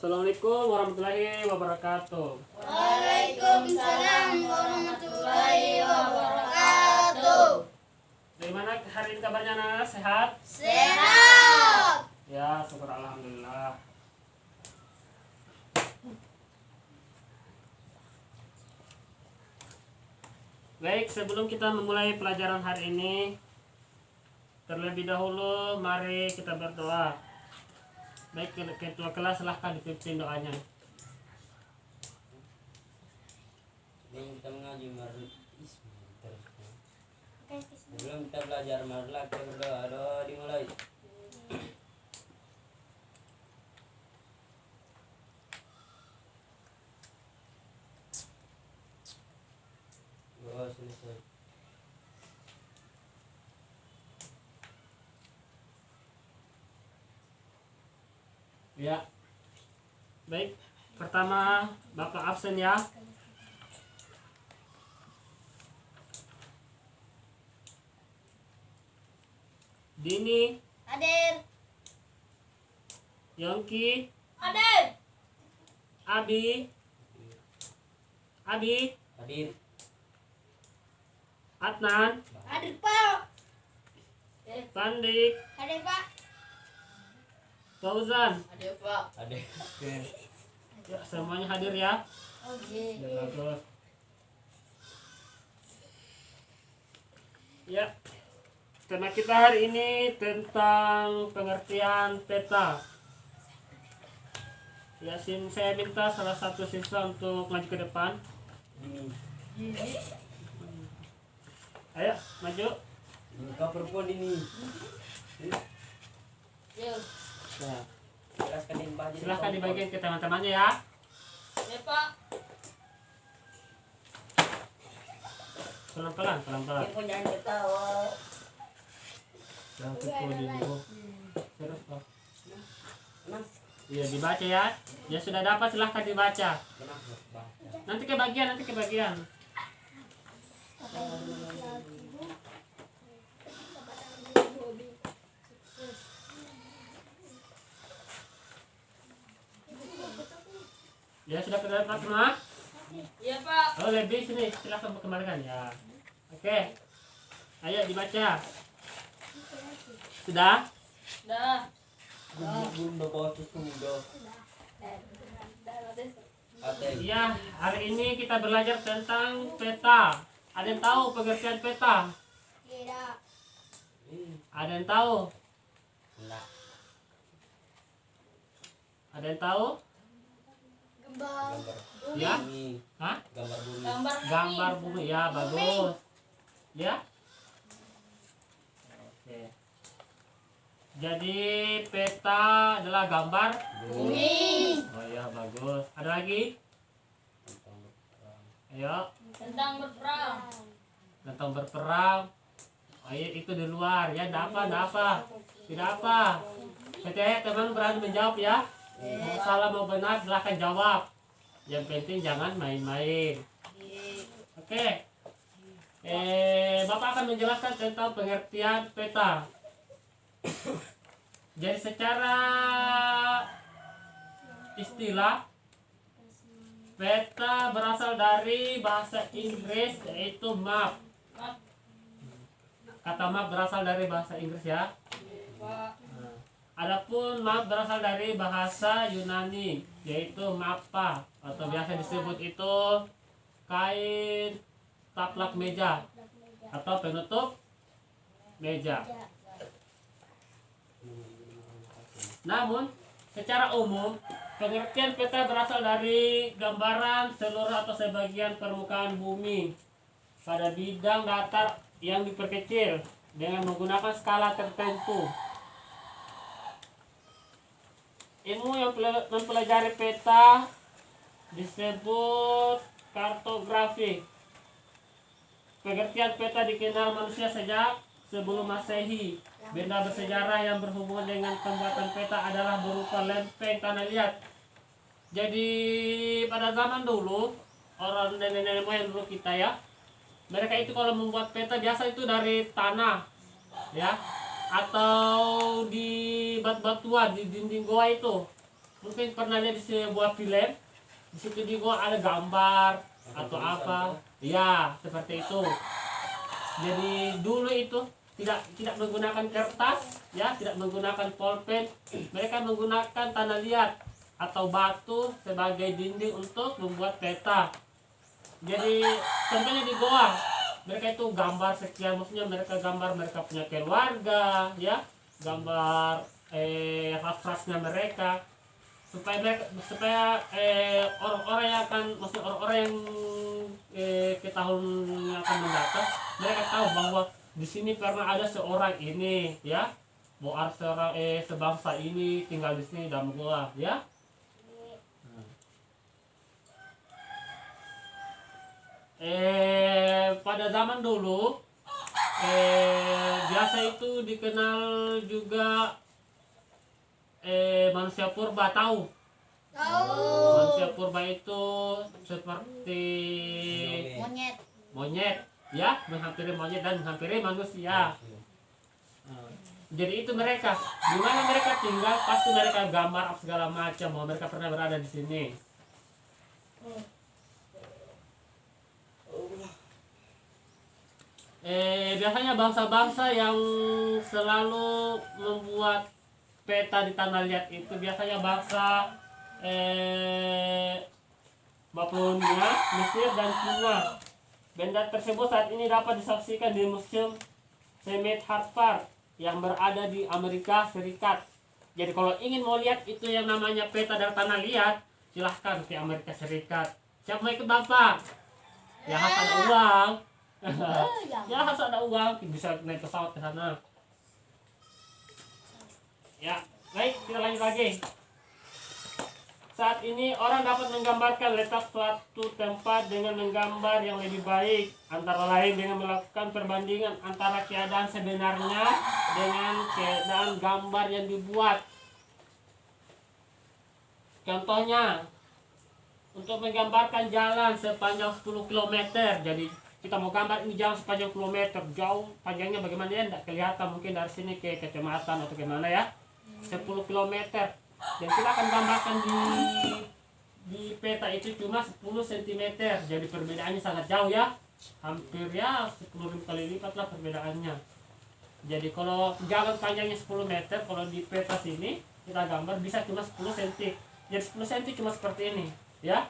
Assalamualaikum warahmatullahi wabarakatuh. Waalaikumsalam warahmatullahi wabarakatuh. Bagaimana hari ini kabarnya anak? Sehat? Sehat. Ya, syukur alhamdulillah. Baik, sebelum kita memulai pelajaran hari ini, terlebih dahulu mari kita berdoa. Baik, ketua kelas silahkan dipimpin doanya. Kita mengaji sebelum kita belajar marilah kita berdoa. Doa dimulai. Doa selesai. Ya. Baik, pertama Bapak absen ya. Dini, Hadir. Yongki, Hadir. Abi, Hadir. Adnan, Hadir Pak. Pandik, Hadir Pak. Fauzan. Hadir Pak. Hadir. Oke. Ya, semuanya hadir ya. Oke. Ya, bagus. Ya. Tema kita hari ini tentang pengertian peta. Ya, saya minta salah satu siswa untuk maju ke depan. Ini. Ayo, maju. Ini kau perempuan ini. Yuk. Nah, Jelaskan ini Pak. silahkan dibagiin ke teman-temannya ya. Ya Pak. Pelan-pelan, pelan-pelan. Ini punya yang ketawa. Jangan pukul dulu. Terus, Pak. Mas. Iya, dibaca ya. Ya sudah dapat, silahkan dibaca. Kenapa baca? Nanti kebagian. Ya sudah kedapat semua? Ya Pak. Oh, lebih sini, silahkan kembalikan ya. Oke. Ayo dibaca. Sudah? Dah. Belum bawa susu muda. Ateng. Iya, hari ini kita belajar tentang peta. Ada yang tahu pengertian peta? Tidak. Ada yang tahu? Enggak. Ada yang tahu? Gambar. Gambar Ya? bumi. Hah? Gambar bumi. Gambar bumi ya, bagus. Ya? Oke. Jadi peta adalah gambar. Bumi. Oh ya, bagus. Ada lagi? Ayo, Tentang berperang. tentang berperang. Ayo, itu di luar ya. Tidak apa. Oke, teman berani menjawab ya. Mau salah mau benar silahkan jawab. Yang penting jangan main-main. Oke. Bapak akan menjelaskan tentang pengertian peta. Jadi secara istilah peta berasal dari bahasa Inggris yaitu map. Kata map berasal dari bahasa Inggris ya. Pak. Adapun map berasal dari bahasa Yunani yaitu mappa atau biasa disebut itu kain taplak meja atau penutup meja. Namun secara umum pengertian peta berasal dari gambaran seluruh atau sebagian permukaan bumi pada bidang datar yang diperkecil dengan menggunakan skala tertentu. Ilmu yang mempelajari peta disebut kartografi. Pengertian peta dikenal manusia sejak sebelum Masehi. Benda bersejarah yang berhubungan dengan pembuatan peta adalah berupa lempeng tanah liat. Jadi pada zaman dulu, orang nenek-nenek moyang dulu kita ya, mereka itu kalau membuat peta biasa itu dari tanah ya, atau di batu-batuan di dinding goa itu mungkin pernah lihat di sebuah film, di situ juga ada gambar atau apa, ya seperti itu. Jadi dulu itu tidak menggunakan kertas, ya, tidak menggunakan pulpen, mereka menggunakan tanah liat atau batu sebagai dinding untuk membuat peta. Jadi contohnya di goa, mereka itu gambar sekian, maksudnya mereka gambar mereka punya keluarga, ya, gambar ras-rasnya mereka, supaya orang-orang yang akan, maksudnya orang-orang yang ke tahun yang akan mendatang, mereka tahu bahwa di sini pernah ada seorang ini, ya, bahwa seorang sebangsa ini tinggal di sini dalam gua, ya. Pada zaman dulu biasa itu dikenal juga manusia purba, tahu? Manusia purba itu seperti Monyet. monyet, ya, menghampiri monyet dan menghampiri manusia. Jadi itu mereka, di mana mereka tinggal, pasti mereka gambar segala macam bahwa mereka pernah berada di sini. Biasanya bangsa-bangsa yang selalu membuat peta di tanah liat itu biasanya bangsa Babilonia, Mesir, dan Cina. Benda tersebut saat ini dapat disaksikan di Museum Semet Harper yang berada di Amerika Serikat. Jadi kalau ingin mau lihat itu yang namanya peta dari tanah liat, silahkan ke Amerika Serikat. Siapa mau ikut Bapak? Ya harus ada uang. Ya harus ada uang, bisa naik pesawat ke sana. Ya, baik, kita lanjut lagi. Saat ini orang dapat menggambarkan letak suatu tempat dengan menggambar yang lebih baik, antara lain dengan melakukan perbandingan antara keadaan sebenarnya dengan keadaan gambar yang dibuat. Contohnya, untuk menggambarkan jalan sepanjang 10 km, jadi kita mau gambar ini jalan sepanjang kilometer, jauh panjangnya bagaimana ya, tidak kelihatan mungkin dari sini ke kecamatan atau kemana ya, 10 km. Dan kita akan gambarkan di peta itu cuma 10 cm, jadi perbedaannya sangat jauh ya, hampir ya 10.000 kali lipat lah perbedaannya. Jadi kalau jalan panjangnya 10 meter, kalau di peta sini kita gambar bisa cuma 10 cm. Jadi 10 cm cuma seperti ini ya.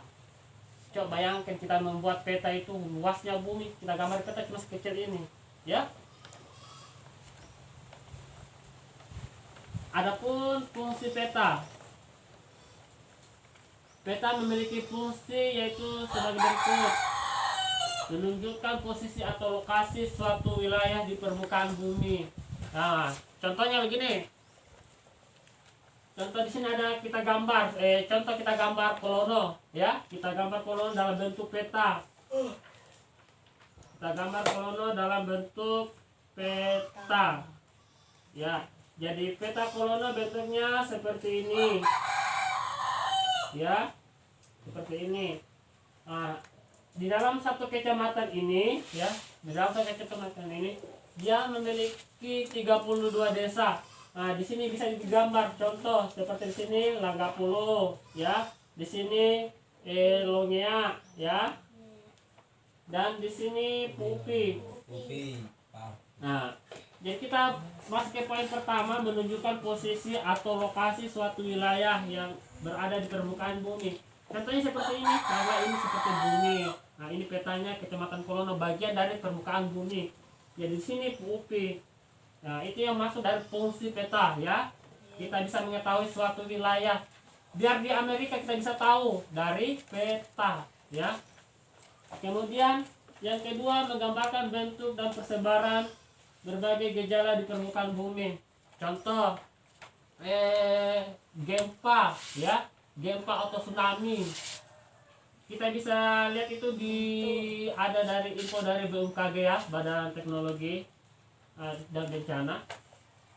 Coba bayangkan kita membuat peta itu luasnya bumi, kita gambar peta cuma sekecil ini, ya. Adapun fungsi peta. Peta memiliki fungsi yaitu sebagai berikut: menunjukkan posisi atau lokasi suatu wilayah di permukaan bumi. Nah, contohnya begini. Contoh di sini ada kita gambar, contoh kita gambar Kolono, ya. Kita gambar Kolono dalam bentuk peta. Kita gambar Kolono dalam bentuk peta. Ya. Jadi peta Kolono bentuknya seperti ini. Ya. Seperti ini. Nah, di dalam satu kecamatan ini, ya, di dalam satu kecamatan ini dia memiliki 32 desa. Nah, di sini bisa digambar contoh seperti di sini Langgapulo, ya. Di sini Longea, ya. Dan di sini Pupi. Nah, jadi kita masuk ke poin pertama, menunjukkan posisi atau lokasi suatu wilayah yang berada di permukaan bumi. Contohnya seperti ini, bahwa ini seperti bumi. Nah, ini petanya Kecamatan Kolono, bagian dari permukaan bumi. Jadi di sini Pupi. Nah, itu yang masuk dari fungsi peta, ya. Kita bisa mengetahui suatu wilayah. Biar di Amerika kita bisa tahu dari peta, ya. Kemudian yang kedua, menggambarkan bentuk dan persebaran berbagai gejala di permukaan bumi. Contoh gempa, ya. Gempa atau tsunami. Kita bisa lihat itu ada dari info dari BMKG, ya, Badan Teknologi dan Bencana.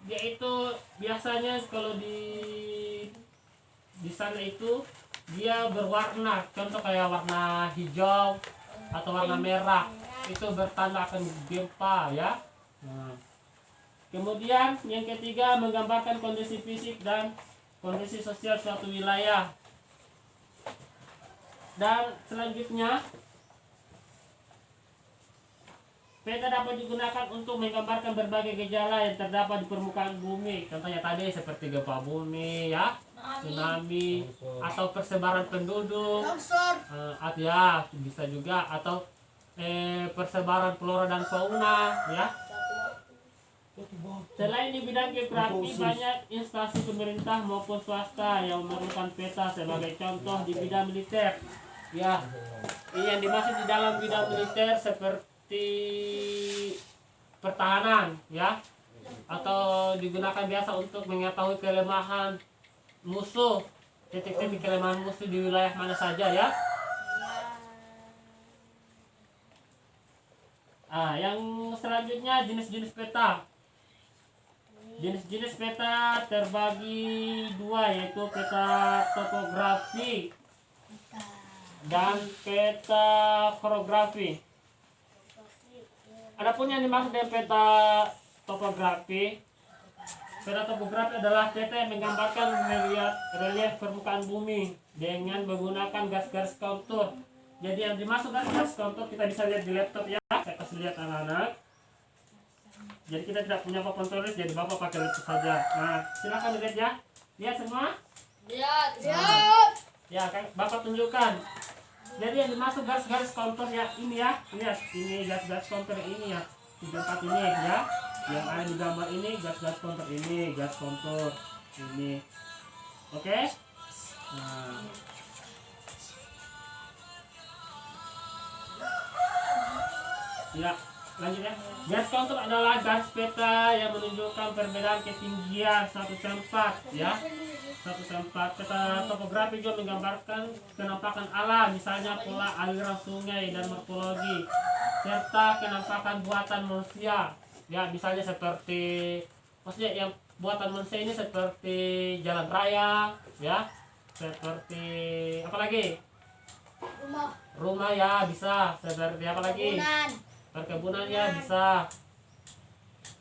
Dia itu biasanya kalau di sana itu dia berwarna, contoh kayak warna hijau atau warna merah, itu bertanda akan gempa, ya. Nah, kemudian yang ketiga, menggambarkan kondisi fisik dan kondisi sosial suatu wilayah. Dan selanjutnya, peta dapat digunakan untuk menggambarkan berbagai gejala yang terdapat di permukaan bumi. Contohnya tadi seperti gempa bumi, ya, tsunami, atau persebaran penduduk, ya bisa juga, atau persebaran flora dan fauna, ya. Selain di bidang geografi, banyak instansi pemerintah maupun swasta yang memerlukan peta. Sebagai contoh di bidang militer, ya, ini yang dimaksud di dalam bidang militer seperti pertahanan, ya, atau digunakan biasa untuk mengetahui kelemahan musuh, titik-titik kelemahan musuh di wilayah mana saja, ya. Yang selanjutnya jenis-jenis peta. Jenis-jenis peta terbagi dua, yaitu peta topografi dan peta korografi. Adapun yang dimaksud dengan peta topografi adalah peta yang menggambarkan relief permukaan bumi dengan menggunakan garis-garis kontur. Jadi yang dimaksud garis-garis kontur kita bisa lihat di laptop, ya. Saya kasih lihat anak-anak. Jadi kita tidak punya papan tulis, jadi Bapak pakai laptop saja. Nah, silakan dilihat, ya. Lihat semua? Lihat. Ya, kan Bapak tunjukkan. Jadi yang dimaksud garis-garis kontur, ya, ini, ya. Lihat, ini garis-garis kontur ini, ya. 34 ini, ya. Yang ada di gambar ini garis-garis kontur ini, garis kontur ini. Oke? Nah. Ya, lanjut, ya. Garis kontur adalah garis peta yang menunjukkan perbedaan ketinggian satu tempat, ya. Satu tempat. Peta topografi juga menggambarkan kenampakan alam, misalnya pola aliran sungai dan morfologi, serta kenampakan buatan manusia, ya, misalnya seperti, maksudnya yang buatan manusia ini seperti jalan raya, ya, seperti apa lagi? Rumah, ya, bisa. Seperti apa lagi? Perkebunan, ya, bisa.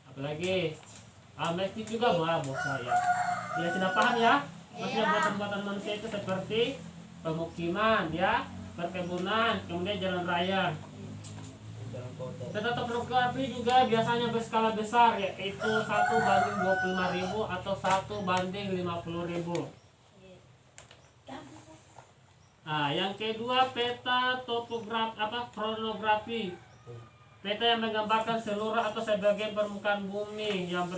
Apalagi? Masjid juga bisa, ya. Ya, sudah paham, ya? Maksudnya buatan-buatan manusia itu seperti pemukiman, ya, perkebunan, kemudian jalan raya. Peta topografi juga biasanya berskala besar, yaitu 1:25.000 atau 1:50.000. Nah, yang kedua peta kronografi. Peta yang menggambarkan seluruh atau sebagian permukaan bumi yang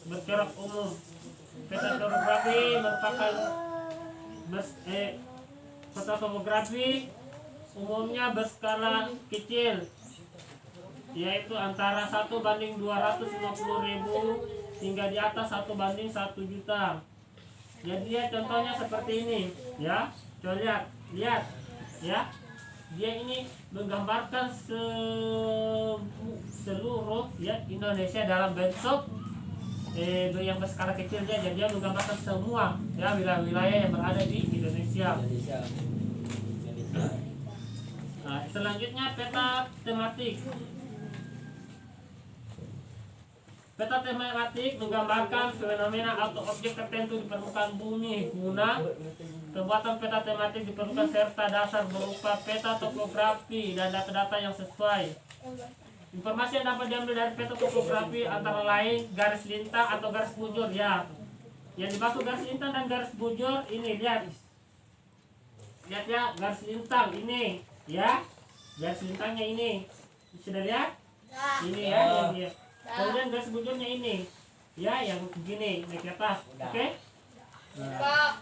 bergerak umum. Peta topografi merupakan peta topografi umumnya berskala kecil, yaitu antara 1:250.000 hingga di atas 1:1 juta. Jadi ya contohnya seperti ini, ya. Coba lihat, ya. Dia ini menggambarkan seluruh, ya, Indonesia dalam bentuk yang berskala kecil, ya. Jadi dia menggambarkan semua, ya, wilayah-wilayah yang berada di Indonesia. Nah, selanjutnya peta tematik. Peta tematik menggambarkan fenomena atau objek tertentu di permukaan bumi. Guna pembuatan peta tematik diperlukan serta dasar berupa peta topografi dan data-data yang sesuai. Informasi yang dapat diambil dari peta topografi antara lain garis lintang atau garis bujur, ya. Yang dimaksud garis lintang dan garis bujur ini, lihat. Lihat, ya, garis lintang ini, ya. Garis lintangnya ini. Sudah lihat? Ini, ya, ini. Kemudian garis bujurnya ini, ya, yang begini naik ke atas. Oke? Nah.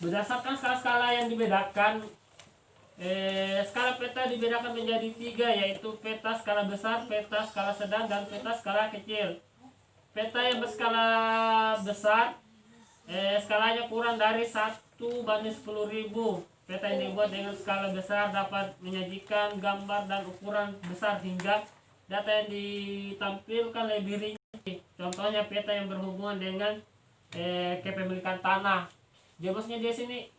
Berdasarkan skala-skala yang dibedakan, skala peta dibedakan menjadi 3, yaitu peta skala besar, peta skala sedang, dan peta skala kecil. Peta yang berskala besar, skalanya kurang dari 1:10.000. Peta yang dibuat dengan skala besar dapat menyajikan gambar dan ukuran besar hingga data yang ditampilkan lebih rinci. Contohnya peta yang berhubungan dengan kepemilikan tanah. Jadi maksudnya di sini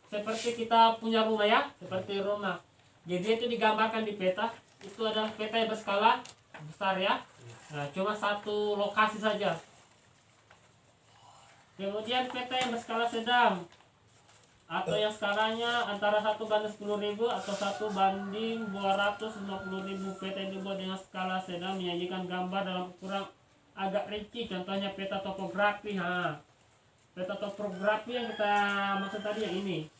seperti kita punya rumah, ya, seperti rumah. Jadi itu digambarkan di peta. Itu adalah peta yang berskala besar ya. Nah, cuma satu lokasi saja. Kemudian peta yang berskala sedang atau yang skalanya antara 1/10.000 atau 1/250.000. Peta yang dibuat dengan skala sedang menyajikan gambar dalam ukuran agak rinci. Contohnya peta topografi. Peta topografi yang kita maksud tadi yang ini.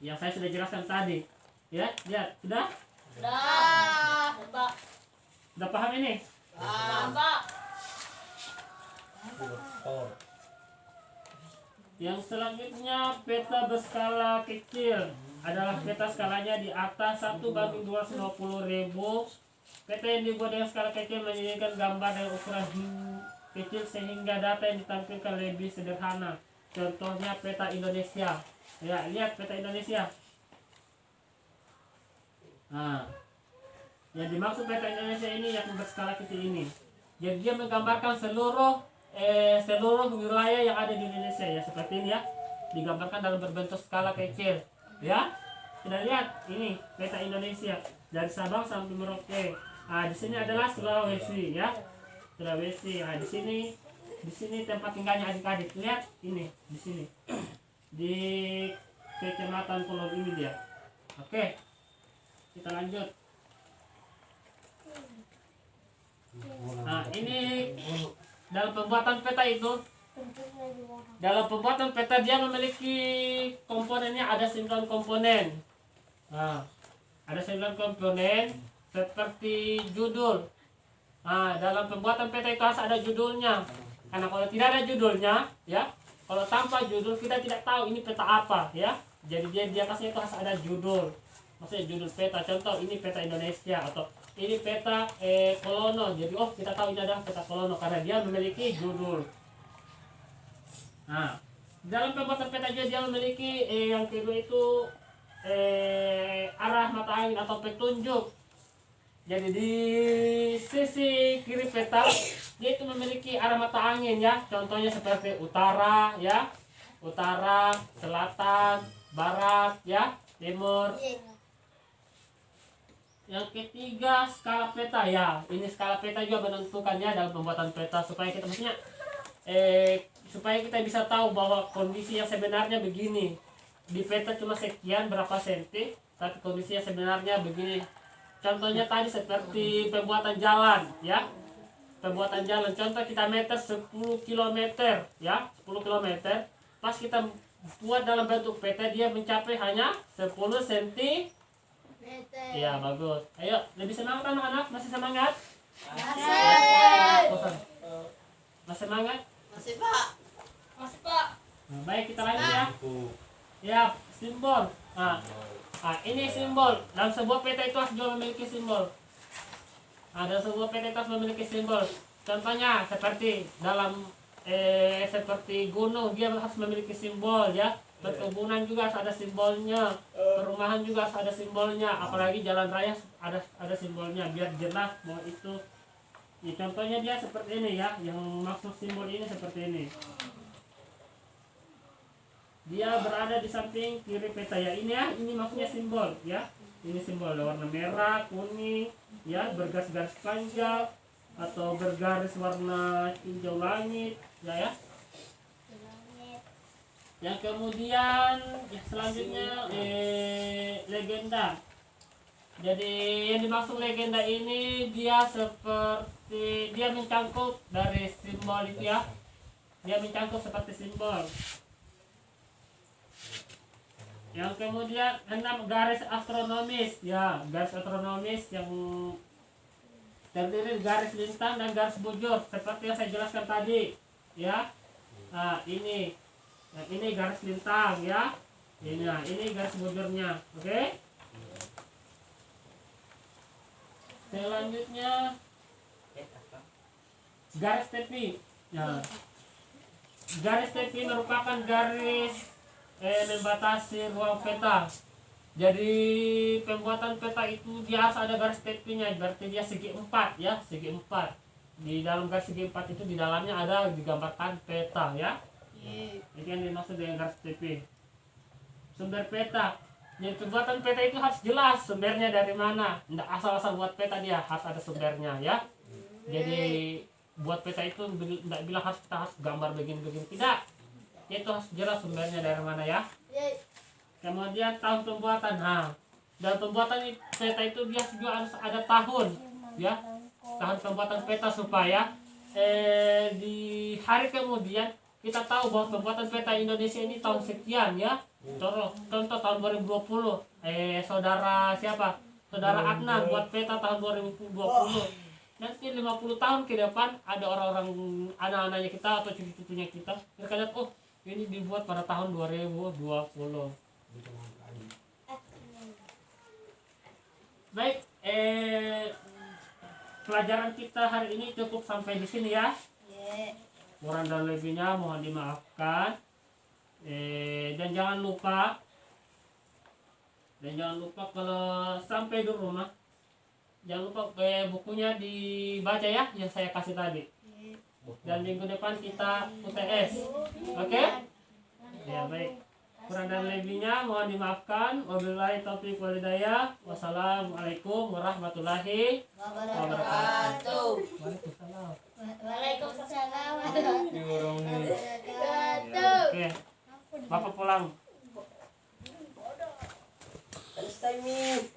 Yang saya sudah jelaskan tadi. Ya, lihat, sudah? Pak. Sudah paham ini? Pak. Yang selanjutnya peta berskala kecil adalah peta skalanya di atas 1/250.000. Peta yang dibuat dengan skala kecil menjadikan gambar dengan ukuran kecil sehingga data yang ditampilkan lebih sederhana. Contohnya peta Indonesia. Ya, lihat peta Indonesia. Nah, yang dimaksud peta Indonesia ini yang berskala kecil ini. Jadi dia menggambarkan seluruh wilayah yang ada di Indonesia ya, seperti ini ya, digambarkan dalam berbentuk skala kecil ya. Sudah lihat ini peta Indonesia dari Sabang sampai Merauke. Di sini adalah Sulawesi ya, Sulawesi. Di sini tempat tinggalnya adik-adik. Lihat ini di sini di Kecamatan Pulau ini dia. Oke, kita lanjut. Nah, ini dalam pembuatan peta itu, dia memiliki komponennya ada 9 komponen. Nah, ada 9 komponen seperti judul. Nah, dalam pembuatan peta itu harus ada judulnya. Karena kalau tidak ada judulnya, ya, kalau tanpa judul kita tidak tahu ini peta apa, ya. Jadi dia di atasnya itu harus ada judul. Maksudnya judul peta. Contoh ini peta Indonesia atau ini peta Kolono. Jadi kita tahu ini adalah peta Kolono karena dia memiliki judul. Nah, dalam pembuatan peta juga dia memiliki yang kedua itu arah mata angin atau petunjuk. Jadi di sisi kiri peta dia itu memiliki arah mata angin ya. Contohnya seperti utara ya, utara, selatan, barat ya, timur. Yang ketiga skala peta ya. Ini skala peta juga menentukannya dalam pembuatan peta supaya kita supaya kita bisa tahu bahwa kondisi yang sebenarnya begini. Di peta cuma sekian berapa senti, tapi kondisi yang sebenarnya begini. Contohnya tadi seperti pembuatan jalan ya. Pembuatan jalan contoh kita meter 10 km ya, 10 km. Pas kita buat dalam bentuk peta dia mencapai hanya 10 cm. Iya, bagus. Ayo, lebih semangat anak-anak? Masih semangat? Masih semangat? Masih, Pak. Nah, baik, kita lanjut ya. Ya, simbol. Nah, ini simbol. Dalam sebuah peta itu harus juga memiliki simbol. Ada sebuah peta itu harus memiliki simbol. Contohnya seperti dalam seperti gunung dia harus memiliki simbol ya. Perkebunan juga harus ada simbolnya, perumahan juga harus ada simbolnya, apalagi jalan raya ada simbolnya biar jelas bahwa itu. Ya, contohnya dia seperti ini ya, yang maksud simbol ini seperti ini. Dia berada di samping kiri peta ya, ini ya, ini maksudnya simbol ya. Ini simbol warna merah, kuning, ya bergaris-garis panjang atau bergaris warna hijau langit, ya. Yang kemudian selanjutnya legenda. Jadi yang dimaksud legenda ini dia seperti dia mencangkup dari simbol itu ya. Dia mencangkup seperti simbol. Yang kemudian 6 garis astronomis ya, garis astronomis yang terdiri garis lintang dan garis bujur seperti yang saya jelaskan tadi ya. Nah, ini garis lintang ya. Ini garis bujurnya. Oke? Selanjutnya garis tepi. Ya. Garis tepi merupakan garis membatasi ruang peta. Jadi pembuatan peta itu dia harus ada garis tepinya, berarti dia segi 4 ya, segi 4. Di dalam garis segi 4 itu di dalamnya ada digambarkan peta ya. Ini yang dimaksud dengan garis tepi. Sumber peta. Jadi pembuatan peta itu harus jelas sumbernya dari mana. Nggak asal-asal buat peta, dia harus ada sumbernya ya. Jadi buat peta itu nggak bilang harus kita harus gambar begini-begini, tidak. Itu harus jelas sumbernya dari mana ya. Kemudian tahun pembuatan. Nah, dalam pembuatan peta itu dia juga harus ada tahun ya. Tahun pembuatan peta supaya di hari kemudian kita tahu bahwa pembuatan peta Indonesia ini tahun sekian ya. Contoh tahun 2020 saudara siapa? Saudara Adnan buat peta tahun 2020. Nanti 50 tahun ke depan ada orang-orang anak-anaknya kita atau cucu-cucunya kita, mereka lihat, oh ini dibuat pada tahun 2020. Baik, pelajaran kita hari ini cukup sampai di sini ya. Kurang dan lebihnya mohon dimaafkan. Dan jangan lupa kalau sampai di rumah jangan lupa bukunya dibaca ya yang saya kasih tadi. Dan minggu depan kita UTS. Oke? Ya baik. Kurang dan lebihnya mohon dimaafkan. Wabillahi taufiq wal hidayah. Wassalamualaikum warahmatullahi wabarakatuh. Waalaikumsalam. Waalaikumsalam. Oke. Bapak pulang. Alis timing.